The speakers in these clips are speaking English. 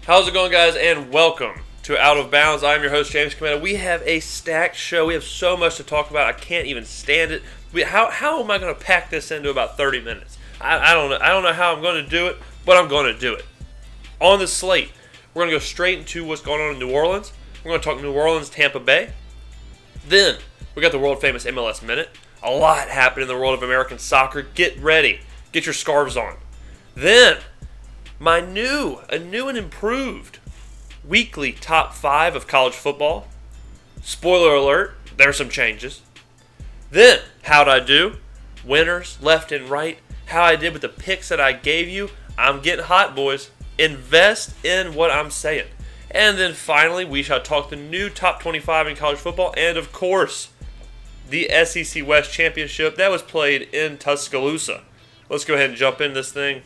How's it going, guys, and welcome to Out of Bounds. I'm your host, James Skrmetta. We have a stacked show. We have so much to talk about. I can't even stand it. How am I going to pack this into about 30 minutes? I don't know. I don't know how I'm going to do it, but I'm going to do it. On the slate, we're going to go straight into what's going on in New Orleans. We're going to talk New Orleans, Tampa Bay. Then, we got the world-famous MLS Minute. A lot happened in the world of American soccer. Get ready. Get your scarves on. Then, a new and improved weekly top 5 of college football. Spoiler alert, there are some changes. Then, how'd I do? Winners, left and right. How I did with the picks that I gave you. I'm getting hot, boys. Invest in what I'm saying. And then finally, we shall talk the new top 25 in college football. And of course, the SEC West Championship that was played in Tuscaloosa. Let's go ahead and jump into this thing.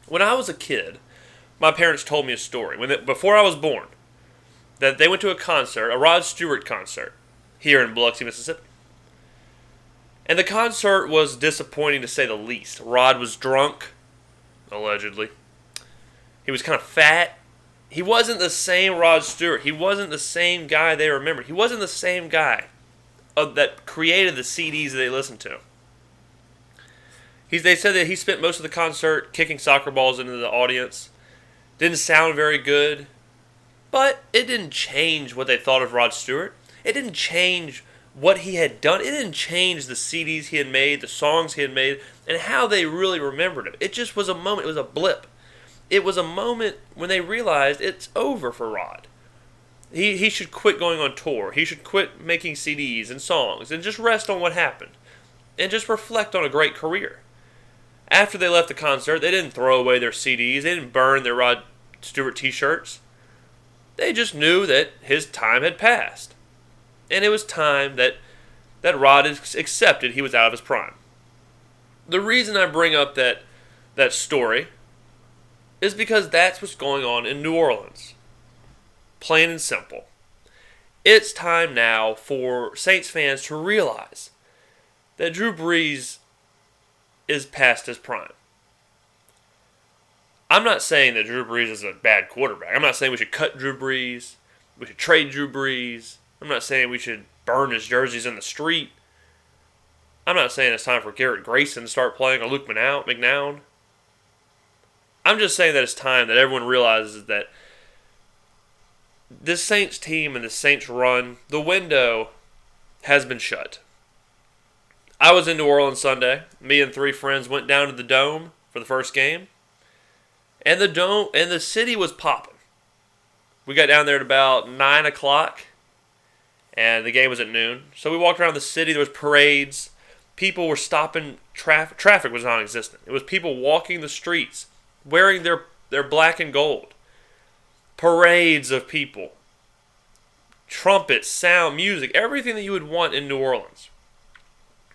When I was a kid, my parents told me a story. Before I was born, that they went to a concert, a Rod Stewart concert, here in Biloxi, Mississippi. And the concert was disappointing to say the least. Rod was drunk, allegedly. He was kind of fat. He wasn't the same Rod Stewart. He wasn't the same guy they remembered. He wasn't the same guy that created the CDs that they listened to. They said that he spent most of the concert kicking soccer balls into the audience. Didn't sound very good. But it didn't change what they thought of Rod Stewart. It didn't change what he had done. It didn't change the CDs he had made, the songs he had made, and how they really remembered him. It just was a moment. It was a blip. It was a moment when they realized it's over for Rod. He should quit going on tour. He should quit making CDs and songs and just rest on what happened. And just reflect on a great career. After they left the concert, they didn't throw away their CDs. They didn't burn their Rod Stewart t-shirts. They just knew that his time had passed. And it was time that Rod accepted he was out of his prime. The reason I bring up that story is because that's what's going on in New Orleans. Plain and simple. It's time now for Saints fans to realize that Drew Brees is past his prime. I'm not saying that Drew Brees is a bad quarterback. I'm not saying we should cut Drew Brees. We should trade Drew Brees. I'm not saying we should burn his jerseys in the street. I'm not saying it's time for Garrett Grayson to start playing or Luke McNown. I'm just saying that it's time that everyone realizes that this Saints team and the Saints run, the window has been shut. I was in New Orleans Sunday. Me and 3 friends went down to the Dome for the first game. And the city was popping. We got down there at about 9 o'clock. And the game was at noon. So we walked around the city. There was parades. People were stopping. Traffic was non-existent. It was people walking the streets, wearing their black and gold. Parades of people. Trumpets, sound, music, everything that you would want in New Orleans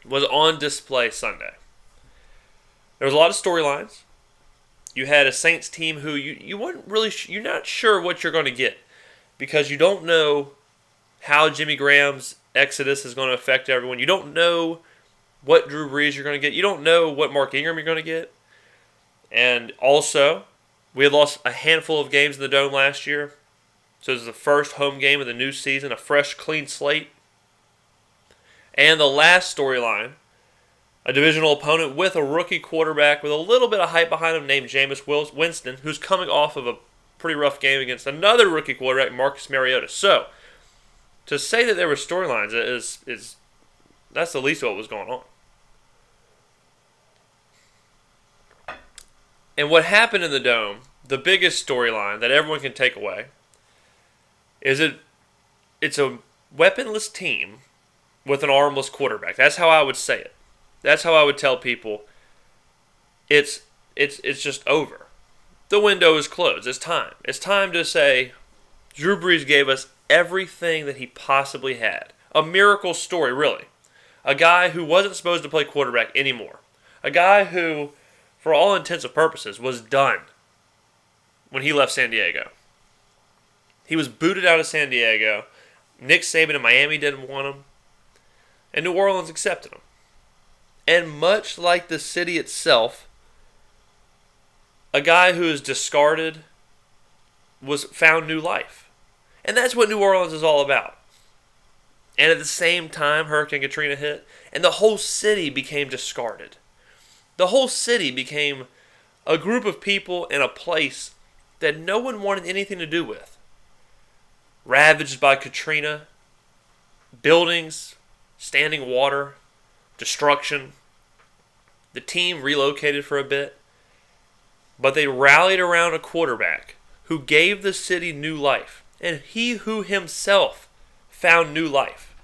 was on display Sunday. There was a lot of storylines. You had a Saints team who you weren't really you're not sure what you're going to get because you don't know how Jimmy Graham's exodus is going to affect everyone. You don't know what Drew Brees you're going to get. You don't know what Mark Ingram you're going to get. And also, we had lost a handful of games in the Dome last year. So this is the first home game of the new season, a fresh, clean slate. And the last storyline, a divisional opponent with a rookie quarterback with a little bit of hype behind him named Jameis Winston, who's coming off of a pretty rough game against another rookie quarterback, Marcus Mariota. So, to say that there were storylines is that's the least of what was going on. And what happened in the Dome, the biggest storyline that everyone can take away, is it's a weaponless team with an armless quarterback. That's how I would say it. That's how I would tell people it's just over. The window is closed. It's time. It's time to say Drew Brees gave us everything that he possibly had. A miracle story, really. A guy who wasn't supposed to play quarterback anymore. A guy who, for all intents and purposes, was done when he left San Diego. He was booted out of San Diego. Nick Saban in Miami didn't want him. And New Orleans accepted him. And much like the city itself, a guy who is discarded was found new life. And that's what New Orleans is all about. And at the same time, Hurricane Katrina hit, and the whole city became discarded. The whole city became a group of people in a place that no one wanted anything to do with. Ravaged by Katrina, buildings, standing water, destruction. The team relocated for a bit, but they rallied around a quarterback who gave the city new life, and he who himself found new life.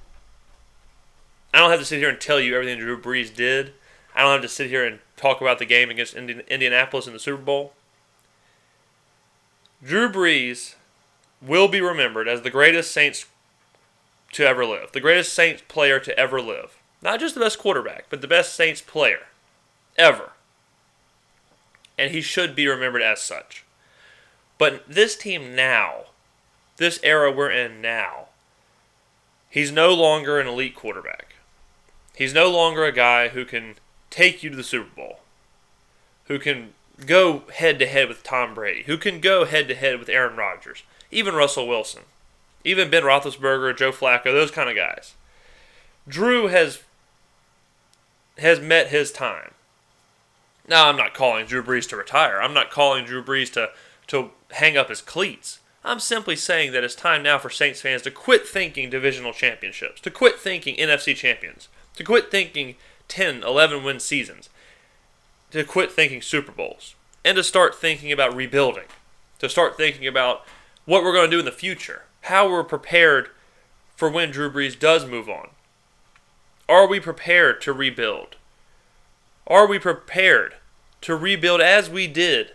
I don't have to sit here and tell you everything Drew Brees did. I don't have to sit here and talk about the game against Indianapolis in the Super Bowl. Drew Brees will be remembered as the greatest Saints to ever live, the greatest Saints player to ever live. Not just the best quarterback, but the best Saints player ever. And he should be remembered as such. But this team now, this era we're in now, he's no longer an elite quarterback. He's no longer a guy who can take you to the Super Bowl, who can go head-to-head with Tom Brady, who can go head-to-head with Aaron Rodgers, even Russell Wilson, even Ben Roethlisberger, Joe Flacco, those kind of guys. Drew has met his time. Now, I'm not calling Drew Brees to retire. I'm not calling Drew Brees to hang up his cleats. I'm simply saying that it's time now for Saints fans to quit thinking divisional championships, to quit thinking NFC champions, to quit thinking 10, 11-win seasons, to quit thinking Super Bowls, and to start thinking about rebuilding, to start thinking about what we're going to do in the future, how we're prepared for when Drew Brees does move on. Are we prepared to rebuild? Are we prepared to rebuild as we did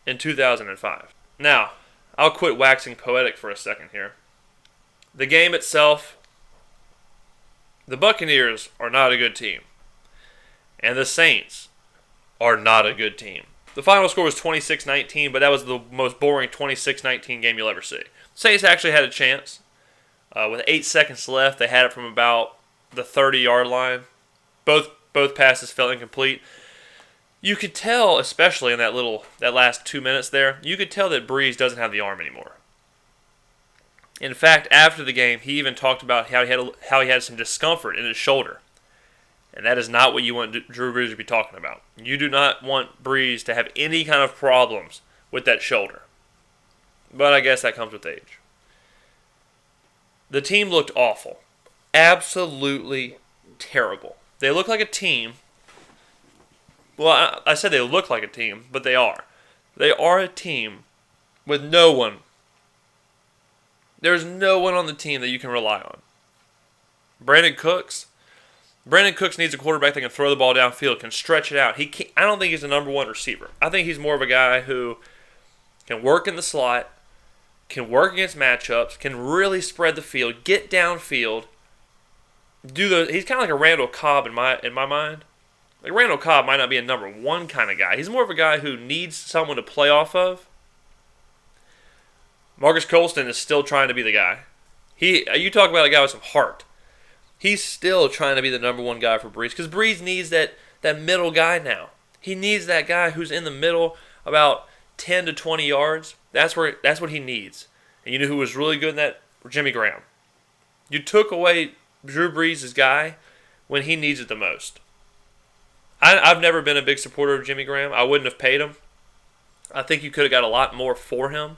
in 2005? Now, I'll quit waxing poetic for a second here. The game itself, the Buccaneers are not a good team. And the Saints are not a good team. The final score was 26-19, but that was the most boring 26-19 game you'll ever see. Saints actually had a chance. With 8 seconds left, they had it from about the 30-yard line. Both passes fell incomplete. You could tell, especially in that last 2 minutes there, you could tell that Brees doesn't have the arm anymore. In fact, after the game, he even talked about how he had some discomfort in his shoulder. And that is not what you want Drew Brees to be talking about. You do not want Brees to have any kind of problems with that shoulder. But I guess that comes with age. The team looked awful. Absolutely terrible. They look like a team. Well, I said they look like a team, but they are. They are a team with no one. There's no one on the team that you can rely on. Brandon Cooks needs a quarterback that can throw the ball downfield, can stretch it out. I don't think he's the number one receiver. I think he's more of a guy who can work in the slot, can work against matchups, can really spread the field, get downfield. He's kind of like a Randall Cobb in my mind. Like Randall Cobb might not be a number one kind of guy. He's more of a guy who needs someone to play off of. Marcus Colston is still trying to be the guy. You talk about a guy with some heart. He's still trying to be the number one guy for Brees because Brees needs that middle guy now. He needs that guy who's in the middle about 10 to 20 yards. That's what he needs. And you know who was really good in that? Jimmy Graham. You took away Drew Brees' guy when he needs it the most. I've never been a big supporter of Jimmy Graham. I wouldn't have paid him. I think you could have got a lot more for him.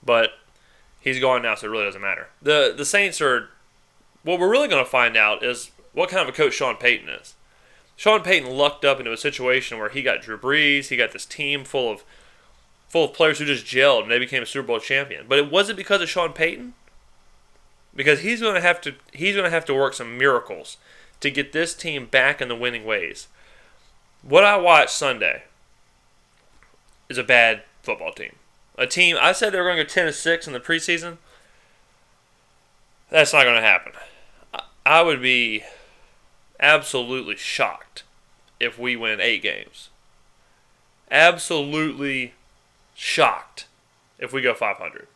But he's gone now, so it really doesn't matter. The Saints are... What we're really going to find out is what kind of a coach Sean Payton is. Sean Payton lucked up into a situation where he got Drew Brees, he got this team full of players who just gelled and they became a Super Bowl champion. But it wasn't because of Sean Payton. Because he's going to have to work some miracles to get this team back in the winning ways. What I watched Sunday is a bad football team. A team, I said they were going to go 10-6 in the preseason. That's not going to happen. I would be absolutely shocked if we win 8 games. Absolutely shocked if we go 500.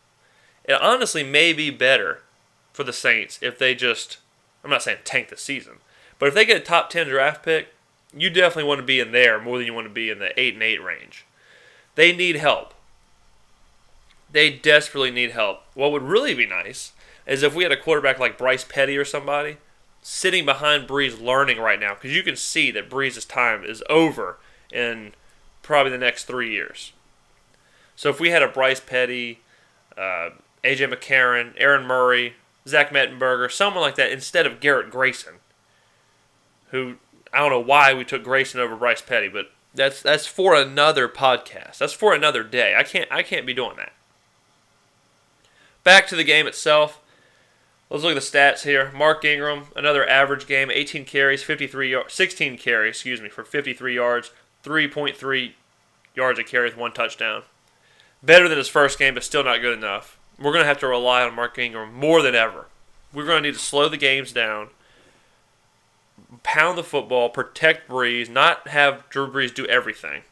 It honestly may be better for the Saints if they just, I'm not saying tank the season, but if they get a top 10 draft pick, you definitely want to be in there more than you want to be in the 8-8 range. They need help. They desperately need help. What would really be nice is if we had a quarterback like Bryce Petty or somebody sitting behind Brees learning right now, because you can see that Brees' time is over in probably the next 3 years. So if we had a Bryce Petty, A.J. McCarron, Aaron Murray, Zach Mettenberger, someone like that instead of Garrett Grayson, who I don't know why we took Grayson over Bryce Petty, but that's for another podcast. That's for another day. I can't be doing that. Back to the game itself. Let's look at the stats here. Mark Ingram, another average game, 18 carries, 16 carries, for 53 yards, 3.3 yards a carry with 1 touchdown. Better than his first game, but still not good enough. We're going to have to rely on Mark Ingram more than ever. We're going to need to slow the games down, pound the football, protect Brees, not have Drew Brees do everything.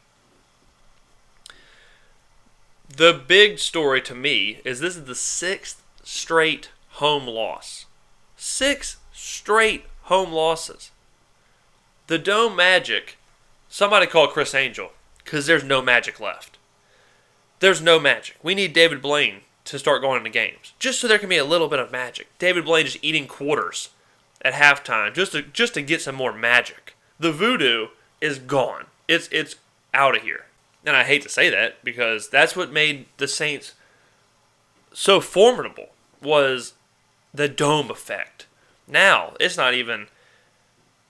The big story to me is this is the 6th straight home loss. 6 straight home losses. The Dome Magic, somebody call Chris Angel, because there's no magic left. There's no magic. We need David Blaine to start going into games, just so there can be a little bit of magic. David Blaine just eating quarters at halftime, just to get some more magic. The voodoo is gone. It's out of here. And I hate to say that, because that's what made the Saints so formidable, was the dome effect. Now, it's not even...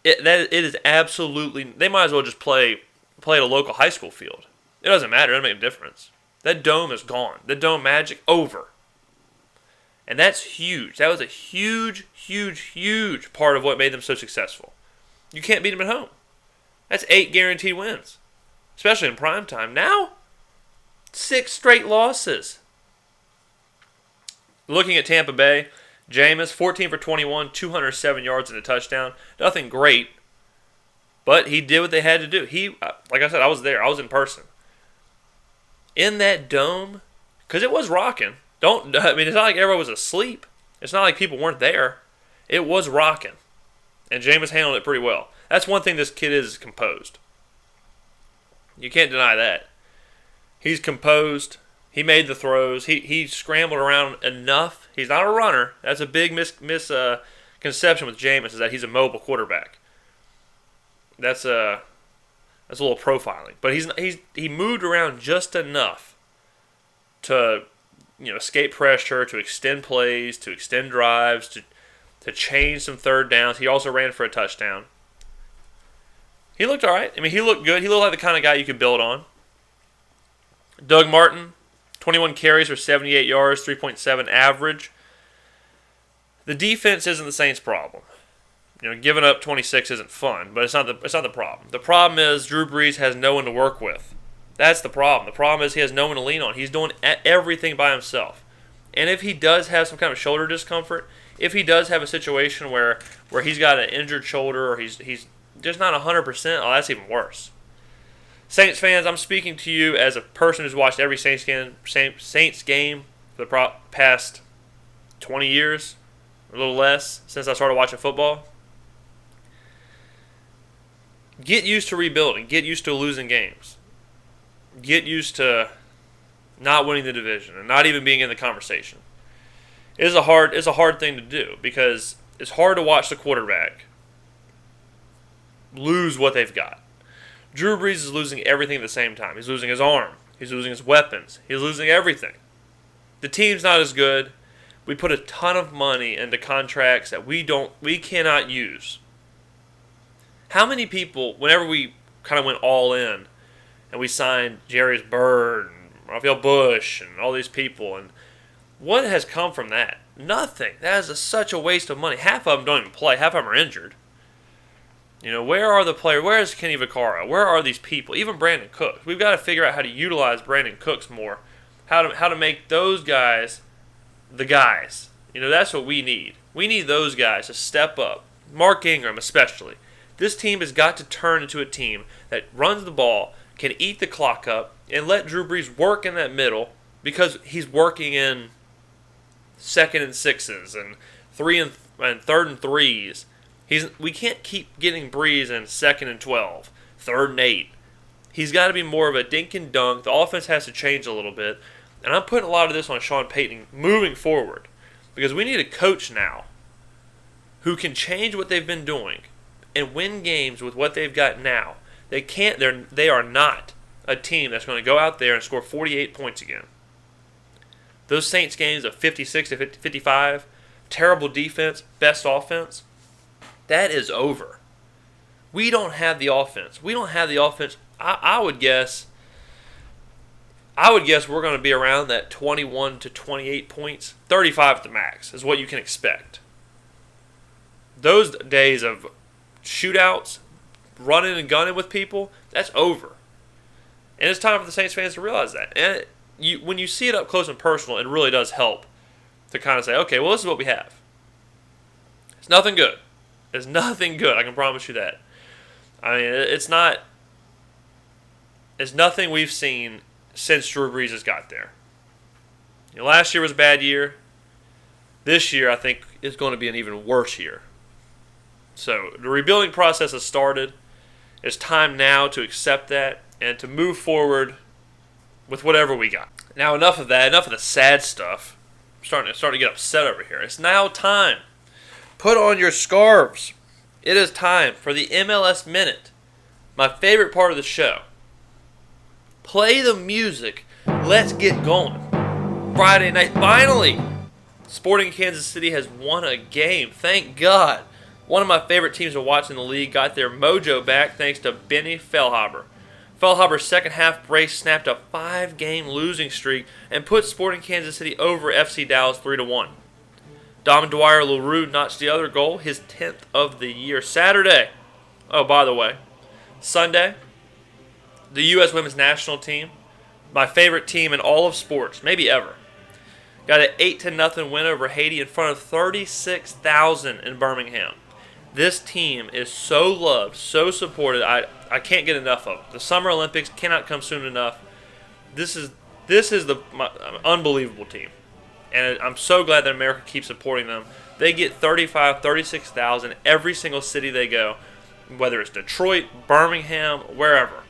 It is absolutely... They might as well just play at a local high school field. It doesn't matter. It doesn't make a difference. That dome is gone. The dome magic, over. And that's huge. That was a huge, huge, huge part of what made them so successful. You can't beat them at home. That's 8 guaranteed wins, especially in prime time. Now, 6 straight losses. Looking at Tampa Bay, Jameis, 14 for 21, 207 yards and a touchdown. Nothing great, but he did what they had to do. Like I said, I was there. I was in person. In that dome, because it was rocking. It's not like everyone was asleep. It's not like people weren't there. It was rocking. And Jameis handled it pretty well. That's one thing this kid is composed. You can't deny that. He's composed. He made the throws. He scrambled around enough. He's not a runner. That's a big misconception with Jameis, is that he's a mobile quarterback. That's a little profiling. But he moved around just enough to escape pressure, to extend plays, to extend drives, to change some third downs. He also ran for a touchdown. He looked all right. He looked good. He looked like the kind of guy you could build on. Doug Martin, 21 carries for 78 yards, 3.7 average. The defense isn't the Saints' problem. Giving up 26 isn't fun, but it's not the problem. The problem is Drew Brees has no one to work with. That's the problem. The problem is he has no one to lean on. He's doing everything by himself. And if he does have some kind of shoulder discomfort, if he does have a situation where he's got an injured shoulder, or he's just not 100%, that's even worse. Saints fans, I'm speaking to you as a person who's watched every Saints game for the past 20 years, a little less, since I started watching football. Get used to rebuilding. Get used to losing games. Get used to not winning the division and not even being in the conversation. It's a hard thing to do, because it's hard to watch the quarterback lose what they've got. Drew Brees is losing everything at the same time. He's losing his arm. He's losing his weapons. He's losing everything. The team's not as good. We put a ton of money into contracts that we cannot use. How many people, whenever we kind of went all in and we signed Jarius Byrd and Raphael Bush and all these people, and what has come from that? Nothing. That is such a waste of money. Half of them don't even play. Half of them are injured. Where are the players? Where is Kenny Vaccaro? Where are these people? Even Brandon Cooks. We've got to figure out how to utilize Brandon Cooks more. How to make those guys the guys. That's what we need. We need those guys to step up. Mark Ingram especially. This team has got to turn into a team that runs the ball, can eat the clock up, and let Drew Brees work in that middle, because he's working in 2nd and 6s and 3rd and 3s. We can't keep getting Brees in 2nd and 12, 3rd and 8. He's got to be more of a dink and dunk. The offense has to change a little bit. And I'm putting a lot of this on Sean Payton moving forward because we need a coach now who can change what they've been doing and win games with what they've got now. They are not a team that's going to go out there and score 48 points again. Those Saints games of 56 to 55, terrible defense, best offense, that is over. We don't have the offense. I would guess we're going to be around that 21 to 28 points. 35 at the max is what you can expect. Those days of shootouts, running and gunning with people, that's over. And it's time for the Saints fans to realize that. And when you see it up close and personal, it really does help to kind of say, okay, well, this is what we have. It's nothing good. It's nothing good. I can promise you that. I mean, it's nothing we've seen since Drew Brees has got there. Last year was a bad year. This year, I think, is going to be an even worse year. So the rebuilding process has started. It's time now to accept that and to move forward with whatever we got. Now, enough of that. Enough of the sad stuff. I'm starting to get upset over here. It's now time. Put on your scarves. It is time for the MLS Minute. My favorite part of the show. Play the music. Let's get going. Friday night, finally, Sporting Kansas City has won a game. Thank God. One of my favorite teams to watch in the league got their mojo back thanks to Benny Feilhaber. Feilhaber's second half brace snapped a 5-game losing streak and put Sporting Kansas City over FC Dallas 3-1. Dom Dwyer LaRue notched the other goal, his 10th of the year. Saturday, oh, by the way, Sunday, the U.S. women's national team, my favorite team in all of sports, maybe ever, got an 8-0 win over Haiti in front of 36,000 in Birmingham. This team is so loved, so supported. I can't get enough of it. The Summer Olympics cannot come soon enough. This is my unbelievable team. And I'm so glad that America keeps supporting them. They get 36,000 every single city they go, whether it's Detroit, Birmingham, wherever.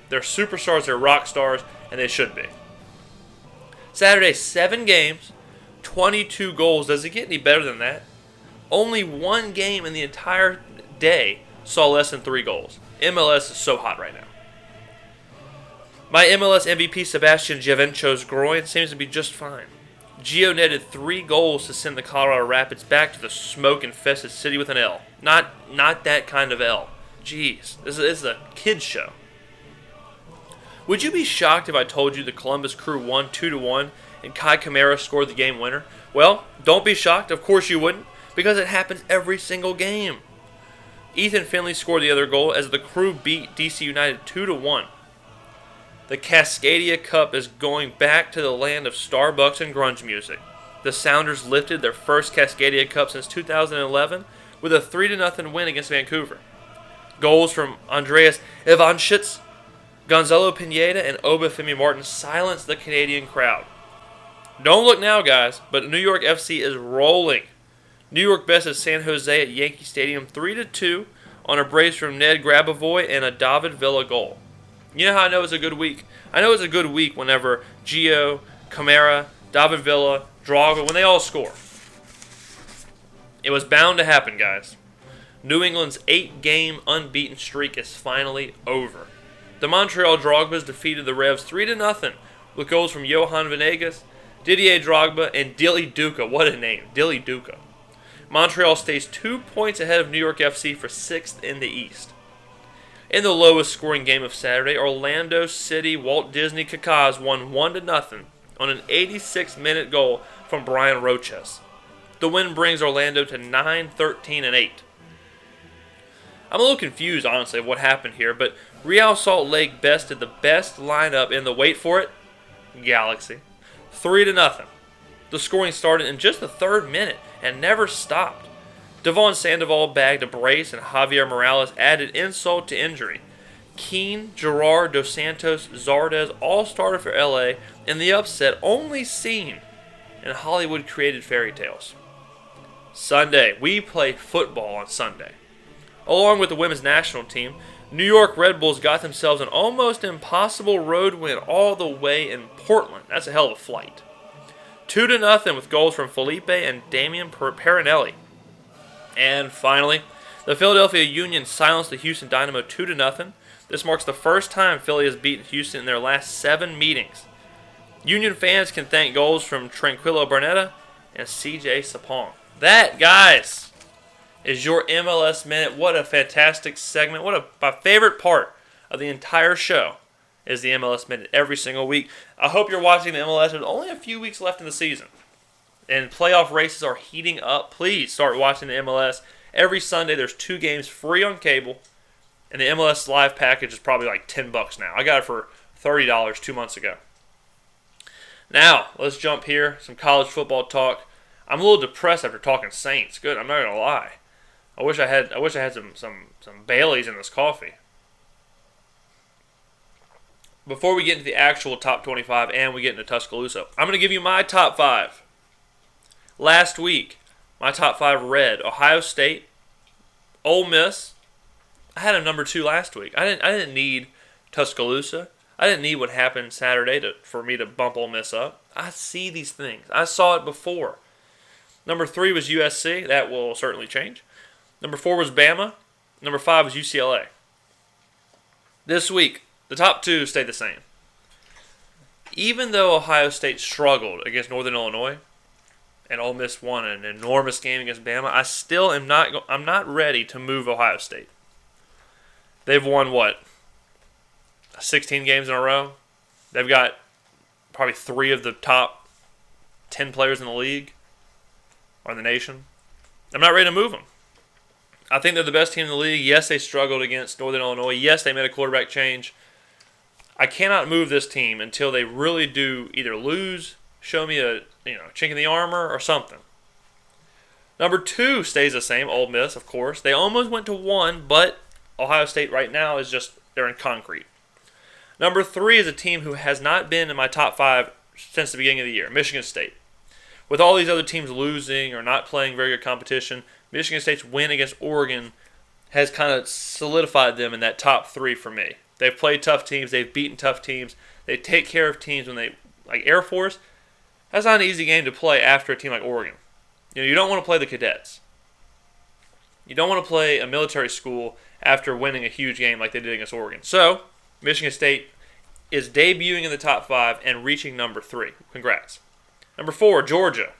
They're superstars, they're rock stars, and they should be. Saturday, 7 games, 22 goals. Does it get any better than that? Only one game in the entire day saw less than 3 goals. MLS is so hot right now. My MLS MVP Sebastian Giovinco's groin seems to be just fine. Gio netted 3 goals to send the Colorado Rapids back to the smoke-infested city with an L. Not that kind of L. Jeez, this is a kid's show. Would you be shocked if I told you the Columbus Crew won 2-1 and Kai Kamara scored the game winner? Well, don't be shocked. Of course you wouldn't, because it happens every single game. Ethan Finley scored the other goal as the Crew beat DC United 2-1. The Cascadia Cup is going back to the land of Starbucks and grunge music. The Sounders lifted their first Cascadia Cup since 2011 with a 3-0 win against Vancouver. Goals from Andreas Ivanschitz, Gonzalo Pineda, and Obafemi Martin silenced the Canadian crowd. Don't look now, guys, but New York FC is rolling. New York bested San Jose at Yankee Stadium 3-2 on a brace from Ned Grabavoy and a David Villa goal. You know how I know it's a good week? I know it's a good week whenever Gio, Kamara, David Villa, Drogba, when they all score. It was bound to happen, guys. New England's 8-game unbeaten streak is finally over. The Montreal Drogbas defeated the Revs 3-0 with goals from Johan Venegas, Didier Drogba, and Dilly Duca. What a name, Dilly Duca. Montreal stays 2 points ahead of New York FC for 6th in the East. In the lowest scoring game of Saturday, Orlando City Walt Disney Cacas won 1-0 on an 86-minute goal from Brian Roches. The win brings Orlando to 9-13-8. I'm a little confused, honestly, of what happened here, but Real Salt Lake bested the best lineup in the, wait for it, Galaxy, 3-0. The scoring started in just the 3rd minute and never stopped. Devon Sandoval bagged a brace and Javier Morales added insult to injury. Keane, Gerard, Dos Santos, Zardes all started for LA in the upset only seen in Hollywood-created fairy tales. Sunday, we play football on Sunday. Along with the women's national team, New York Red Bulls got themselves an almost impossible road win all the way in Portland. That's a hell of a flight. 2-0 with goals from Felipe and Damian Perinelli. And finally, the Philadelphia Union silenced the Houston Dynamo 2-0. This marks the first time Philly has beaten Houston in their last 7 meetings. Union fans can thank goals from Tranquillo Bernetta and CJ Sapong. That, guys, is your MLS Minute. What a fantastic segment. My favorite part of the entire show is the MLS Minute every single week. I hope you're watching the MLS. There's only a few weeks left in the season, and playoff races are heating up. Please start watching the MLS. Every Sunday there's 2 games free on cable, and the MLS Live package is probably like $10 now. I got it for $30 2 months ago. Now, let's jump here. Some college football talk. I'm a little depressed after talking Saints. Good, I'm not going to lie. I wish I had some Baileys in this coffee. Before we get into the actual top 25 and we get into Tuscaloosa, I'm going to give you my top 5. Last week, my top 5 read Ohio State, Ole Miss. I had a number 2 last week. I didn't need Tuscaloosa. I didn't need what happened Saturday for me to bump Ole Miss up. I see these things. I saw it before. Number 3 was USC. That will certainly change. Number 4 was Bama. Number 5 was UCLA. This week, the top 2 stayed the same. Even though Ohio State struggled against Northern Illinois and Ole Miss won an enormous game against Bama, I still am not ready to move Ohio State. They've won, 16 games in a row. They've got probably 3 of the top 10 players in the league or in the nation. I'm not ready to move them. I think they're the best team in the league. Yes, they struggled against Northern Illinois. Yes, they made a quarterback change. I cannot move this team until they really do either lose, show me a chink in the armor, or something. Number 2 stays the same, Ole Miss, of course. They almost went to 1, but Ohio State right now they're in concrete. Number 3 is a team who has not been in my top 5 since the beginning of the year, Michigan State. With all these other teams losing or not playing very good competition, Michigan State's win against Oregon has kind of solidified them in that top 3 for me. They've played tough teams. They've beaten tough teams. They take care of teams when like Air Force. That's not an easy game to play after a team like Oregon. You don't want to play the cadets. You don't want to play a military school after winning a huge game like they did against Oregon. So, Michigan State is debuting in the top 5 and reaching number 3. Congrats. Number 4, Georgia.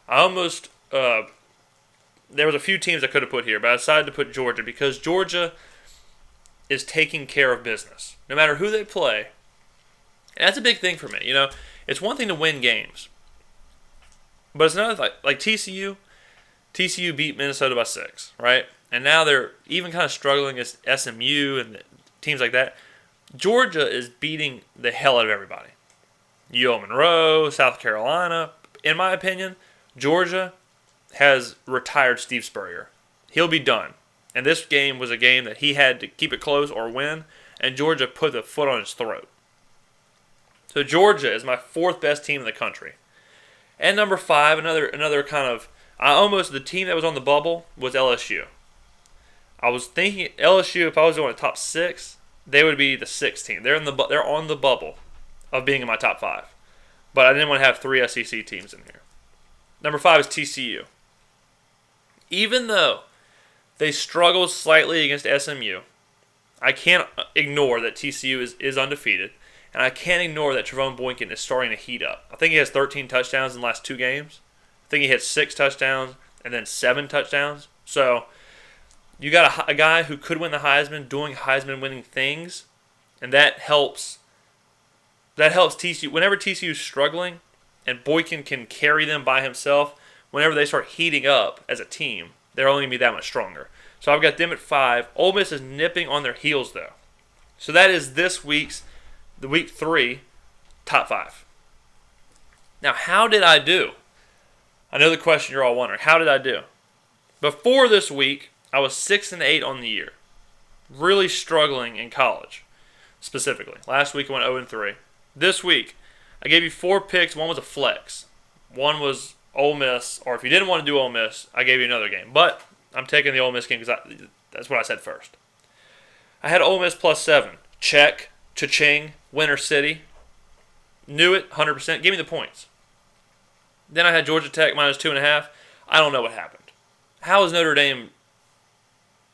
There was a few teams I could have put here, but I decided to put Georgia because Georgia is taking care of business. No matter who they play, and that's a big thing for me. It's one thing to win games, but it's another like TCU. TCU beat Minnesota by 6, right? And now they're even kind of struggling against SMU and teams like that. Georgia is beating the hell out of everybody. UL Monroe, South Carolina. In my opinion, Georgia has retired Steve Spurrier. He'll be done. And this game was a game that he had to keep it close or win, and Georgia put the foot on his throat. So Georgia is my 4th best team in the country. And number 5, another kind of, the team that was on the bubble was LSU. I was thinking LSU, if I was doing a top 6, they would be the 6th team. They're on the bubble of being in my top 5. But I didn't want to have 3 SEC teams in here. Number 5 is TCU. Even though they struggled slightly against SMU, I can't ignore that TCU is undefeated, and I can't ignore that Trevone Boykin is starting to heat up. I think he has 13 touchdowns in the last 2 games. I think he had 6 touchdowns and then 7 touchdowns. So you got a guy who could win the Heisman doing Heisman-winning things, and that helps. That helps TCU. Whenever TCU is struggling and Boykin can carry them by himself, whenever they start heating up as a team, they're only going to be that much stronger. So I've got them at 5. Ole Miss is nipping on their heels, though. So that is the week 3, top 5. Now, how did I do? I know the question you're all wondering. How did I do? Before this week, I was 6-8 on the year. Really struggling in college, specifically. Last week I went 0-3. This week, I gave you 4 picks. One was a flex. One was Ole Miss, or if you didn't want to do Ole Miss, I gave you another game. But I'm taking the Ole Miss game because that's what I said first. I had Ole Miss +7. Check. Cha-ching. Winner City. Knew it 100%. Give me the points. Then I had Georgia Tech -2.5. I don't know what happened. How is Notre Dame...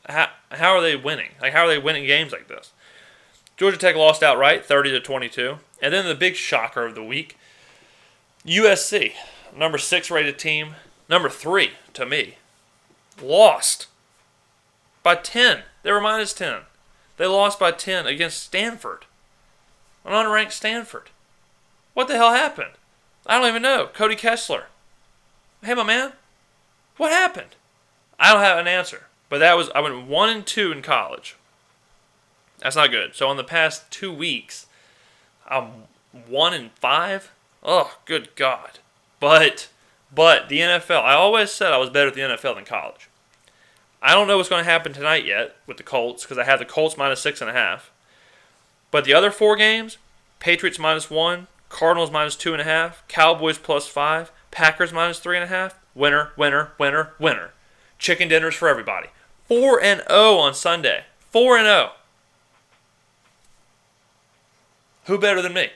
How are they winning? How are they winning games like this? Georgia Tech lost outright, 30-22. And then the big shocker of the week, USC, number 6 rated team, number 3 to me, lost by 10. They were -10. They lost by 10 against Stanford, an unranked Stanford. What the hell happened? I don't even know. Cody Kessler. Hey, my man, what happened? I don't have an answer. But I went 1-2 in college. That's not good. So in the past 2 weeks, I'm 1-5. Oh, good God. But the NFL, I always said I was better at the NFL than college. I don't know what's going to happen tonight yet with the Colts because I have the Colts -6.5. But the other 4 games, Patriots -1, Cardinals -2.5, Cowboys +5, Packers -3.5. Winner, winner, winner, winner. Chicken dinners for everybody. 4-0 on Sunday. 4-0. Who better than me?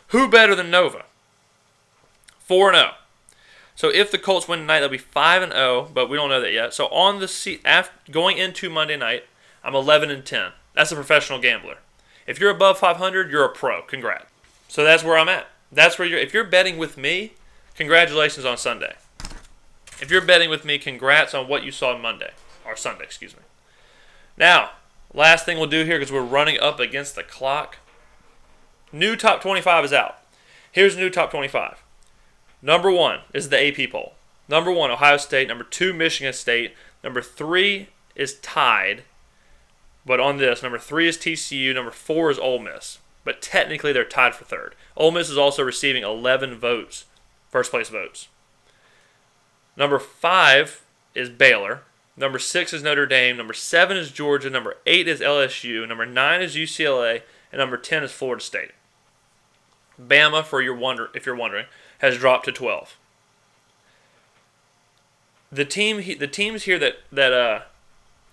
Who better than Nova? 4-0. So if the Colts win tonight, they'll be 5-0, but we don't know that yet. So on the going into Monday night, I'm 11-10. That's a professional gambler. If you're above 500, you're a pro. Congrats. So that's where I'm at. That's where if you're betting with me, congratulations on Sunday. If you're betting with me, congrats on what you saw on Monday. Or Sunday, excuse me. Now, last thing we'll do here because we're running up against the clock. New top 25 is out. Here's the new top 25. Number 1 is the AP poll. Number 1, Ohio State. Number 2, Michigan State. Number 3 is tied. But on this, number 3 is TCU. Number 4 is Ole Miss. But technically, they're tied for 3rd. Ole Miss is also receiving 11 votes. First place votes. Number 5 is Baylor. Number 6 is Notre Dame. Number 7 is Georgia. Number 8 is LSU. Number 9 is UCLA. And number 10 is Florida State. Bama, if you're wondering, has dropped to 12. The teams here that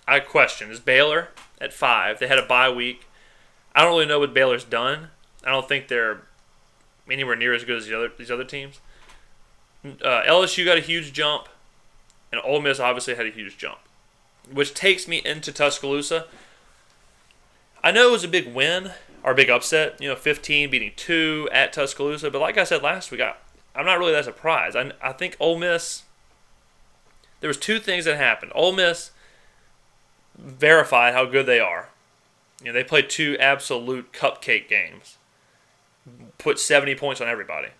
I question is Baylor at 5. They had a bye week. I don't really know what Baylor's done. I don't think they're anywhere near as good as these other teams. LSU got a huge jump, and Ole Miss obviously had a huge jump, which takes me into Tuscaloosa. I know it was a big win, or a big upset, 15 beating 2 at Tuscaloosa, but like I said last week, I'm not really that surprised. I think Ole Miss, there was 2 things that happened. Ole Miss verified how good they are. They played 2 absolute cupcake games, put 70 points on everybody.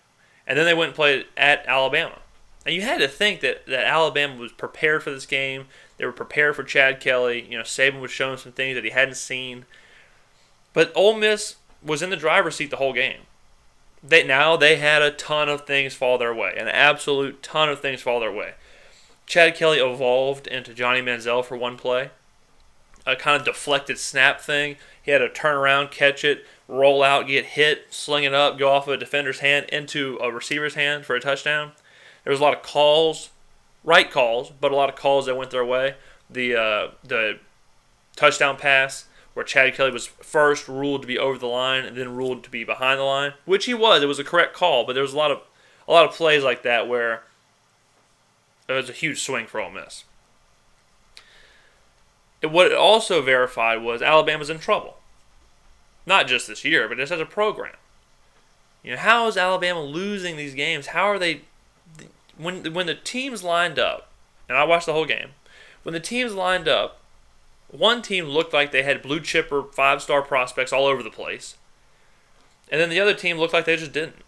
And then they went and played at Alabama. And you had to think that Alabama was prepared for this game. They were prepared for Chad Kelly. Saban was showing some things that he hadn't seen. But Ole Miss was in the driver's seat the whole game. They had a ton of things fall their way. An absolute ton of things fall their way. Chad Kelly evolved into Johnny Manziel for one play. A kind of deflected snap thing. He had to turn around, catch it, roll out, get hit, sling it up, go off of a defender's hand into a receiver's hand for a touchdown. There was a lot of calls, right calls, but a lot of calls that went their way. The touchdown pass where Chad Kelly was first ruled to be over the line and then ruled to be behind the line, which he was. It was a correct call, but there was a lot of plays like that where it was a huge swing for Ole Miss. What it also verified was Alabama's in trouble. Not just this year, but just as a program. How is Alabama losing these games? How are they... When the teams lined up, and I watched the whole game, when the teams lined up, one team looked like they had blue chip or 5-star prospects all over the place. And then the other team looked like they just didn't.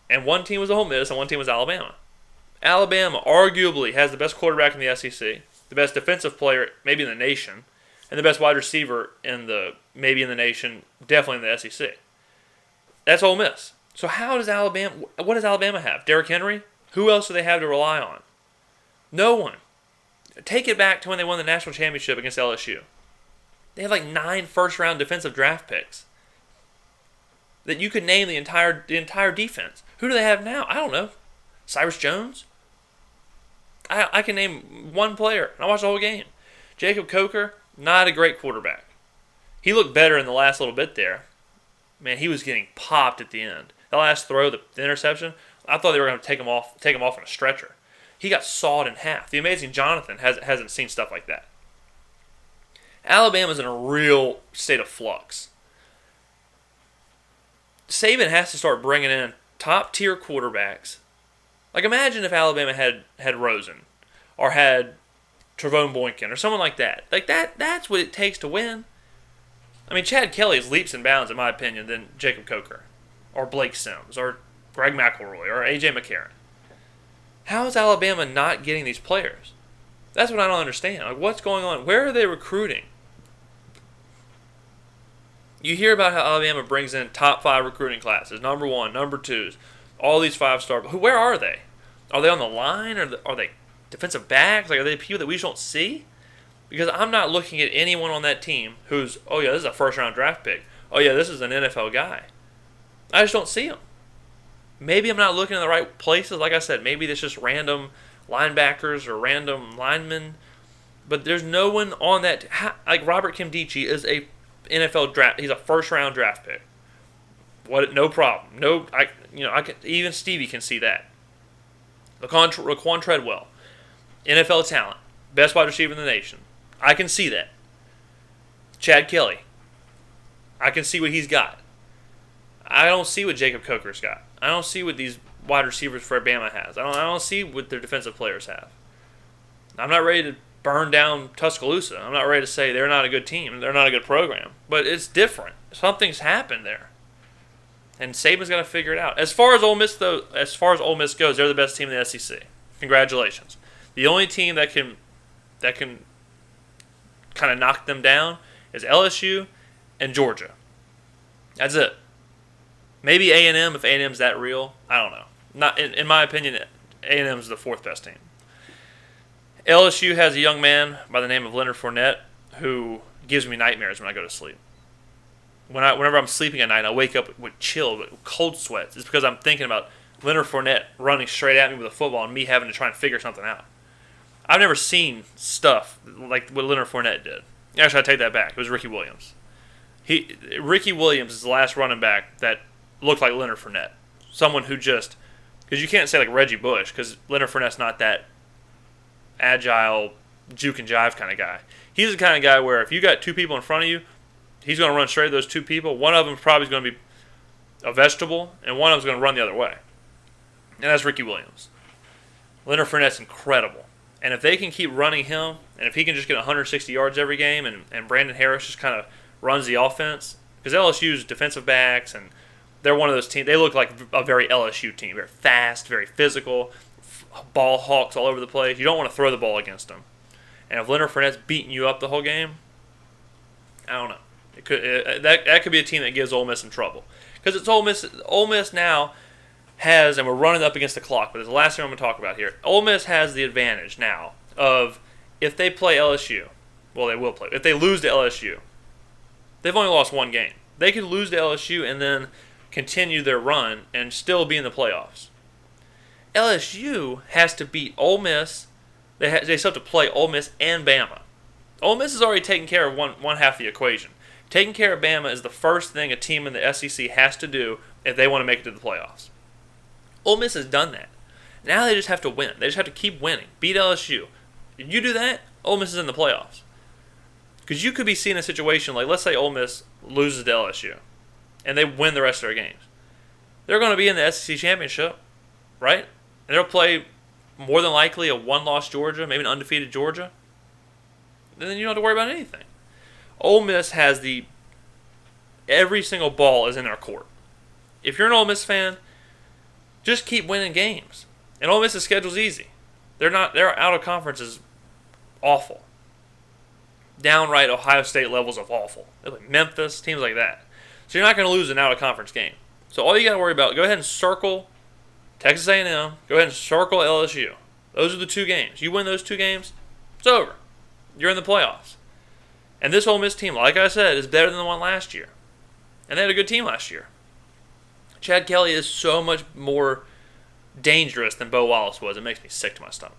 And one team was Ole Miss and one team was Alabama. Alabama arguably has the best quarterback in the SEC, the best defensive player maybe in the nation, and the best wide receiver maybe in the nation, definitely in the SEC. That's Ole Miss. So what does Alabama have? Derrick Henry? Who else do they have to rely on? No one. Take it back to when they won the national championship against LSU. They have like 9 first-round defensive draft picks that you could name the entire defense. Who do they have now? I don't know. Cyrus Jones? I can name one player. I watched the whole game. Jacob Coker, not a great quarterback. He looked better in the last little bit there. Man, he was getting popped at the end. The last throw, the interception, I thought they were going to take him off on a stretcher. He got sawed in half. The amazing Jonathan hasn't seen stuff like that. Alabama's in a real state of flux. Saban has to start bringing in top-tier quarterbacks. Like, imagine if Alabama had Rosen or had Trevone Boykin or someone like that. Like, that's what it takes to win. I mean, Chad Kelly is leaps and bounds, in my opinion, than Jacob Coker or Blake Sims or Greg McElroy or A.J. McCarron. How is Alabama not getting these players? That's what I don't understand. Like, what's going on? Where are they recruiting? You hear about how Alabama brings in top 5 recruiting classes, number 1, number 2s, all these 5-star. Where are they? Are they on the line? Are they defensive backs? Like, are they people that we just don't see? Because I'm not looking at anyone on that team who's, oh yeah, this is a first-round draft pick. Oh yeah, this is an NFL guy. I just don't see them. Maybe I'm not looking in the right places. Like I said, maybe it's just random linebackers or random linemen. But there's no one on that. Like Robert Kimdichie is a NFL draft. He's a first-round draft pick. What? No problem. Even Stevie can see that. Laquan Treadwell, NFL talent, best wide receiver in the nation. I can see that. Chad Kelly, I can see what he's got. I don't see what Jacob Coker's got. I don't see what these wide receivers for Bama has. I don't see what their defensive players have. I'm not ready to burn down Tuscaloosa. I'm not ready to say they're not a good team. They're not a good program. But it's different. Something's happened there. And Saban's got to figure it out. As far as Ole Miss goes, they're the best team in the SEC. Congratulations. The only team that can kind of knock them down is LSU and Georgia. That's it. Maybe A&M if A&M's that real. I don't know. Not in my opinion, A&M's the 4th best team. LSU has a young man by the name of Leonard Fournette who gives me nightmares when I go to sleep. Whenever I'm sleeping at night, I wake up with chill, with cold sweats. It's because I'm thinking about Leonard Fournette running straight at me with a football and me having to try and figure something out. I've never seen stuff like what Leonard Fournette did. Actually, I take that back. It was Ricky Williams. Ricky Williams is the last running back that looked like Leonard Fournette. Someone who just... Because you can't say like Reggie Bush, because Leonard Fournette's not that agile, juke and jive kind of guy. He's the kind of guy where if you got 2 people in front of you, he's going to run straight at those 2 people. One of them probably is going to be a vegetable, and one of them is going to run the other way. And that's Ricky Williams. Leonard Fournette's incredible. And if they can keep running him, and if he can just get 160 yards every game, and Brandon Harris just kind of runs the offense, because LSU's defensive backs, and they're one of those teams, they look like a very LSU team. Very fast, very physical, ball hawks all over the place. You don't want to throw the ball against them. And if Leonard Fournette's beating you up the whole game, I don't know. That could be a team that gives Ole Miss some trouble. Because it's Ole Miss. Ole Miss now has, and we're running up against the clock, but it's the last thing I'm going to talk about here. Ole Miss has the advantage now of if they play LSU, well, they will play. If they lose to LSU, they've only lost 1 game. They could lose to LSU and then continue their run and still be in the playoffs. LSU has to beat Ole Miss. They still have to play Ole Miss and Bama. Ole Miss has already taken care of one half of the equation. Taking care of Bama is the first thing a team in the SEC has to do if they want to make it to the playoffs. Ole Miss has done that. Now they just have to win. They just have to keep winning. Beat LSU. If you do that, Ole Miss is in the playoffs. Because you could be seeing a situation like, let's say Ole Miss loses to LSU, and they win the rest of their games. They're going to be in the SEC championship, right? And they'll play more than likely a 1-loss Georgia, maybe an undefeated Georgia. And then you don't have to worry about anything. Ole Miss has every single ball is in their court. If you're an Ole Miss fan, just keep winning games. And Ole Miss's schedule's easy. Their out of conference is awful. Downright Ohio State levels of awful. They're like Memphis, teams like that. So you're not going to lose an out of conference game. So all you got to worry about, go ahead and circle Texas A&M. Go ahead and circle LSU. Those are the 2 games. You win those 2 games, it's over. You're in the playoffs. And this Ole Miss team, like I said, is better than the one last year. And they had a good team last year. Chad Kelly is so much more dangerous than Bo Wallace was. It makes me sick to my stomach.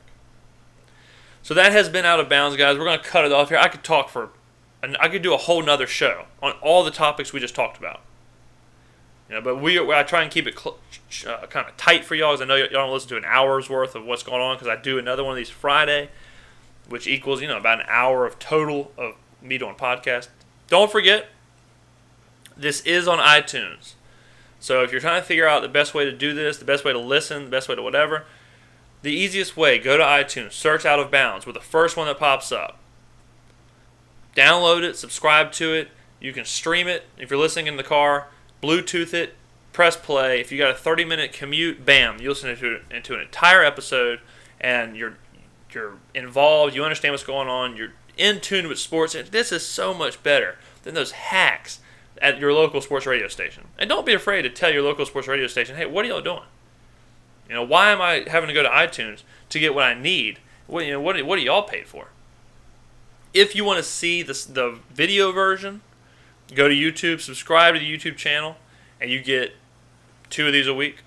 So that has been Out of Bounds, guys. We're going to cut it off here. I could talk for I could do a whole nother show on all the topics we just talked about. But I try and keep it kind of tight for y'all, because I know y'all don't listen to an hour's worth of what's going on, because I do another one of these Friday, which equals about an hour of total of me doing podcast. Don't forget, this is on iTunes. So if you're trying to figure out the best way to do this, the best way to listen, the best way to whatever, the easiest way, go to iTunes, search Out of Bounds with the first one that pops up. Download it, subscribe to it. You can stream it if you're listening in the car, Bluetooth it, press play. If you got a 30-minute commute, bam, you listen into an entire episode, and you're involved, you understand what's going on, you're in tune with sports, and this is so much better than those hacks at your local sports radio station. And don't be afraid to tell your local sports radio station, hey, what are y'all doing? Why am I having to go to iTunes to get what I need? What are y'all paid for? If you want to see the video version, go to YouTube, subscribe to the YouTube channel, and you get 2 of these a week.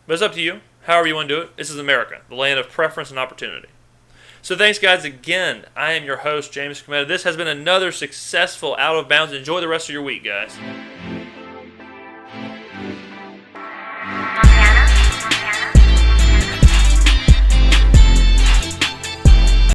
But it's up to you, however you want to do it. This is America, the land of preference and opportunity. So thanks, guys, again. I am your host, James Skrmetta. This has been another successful Out of Bounds. Enjoy the rest of your week, guys.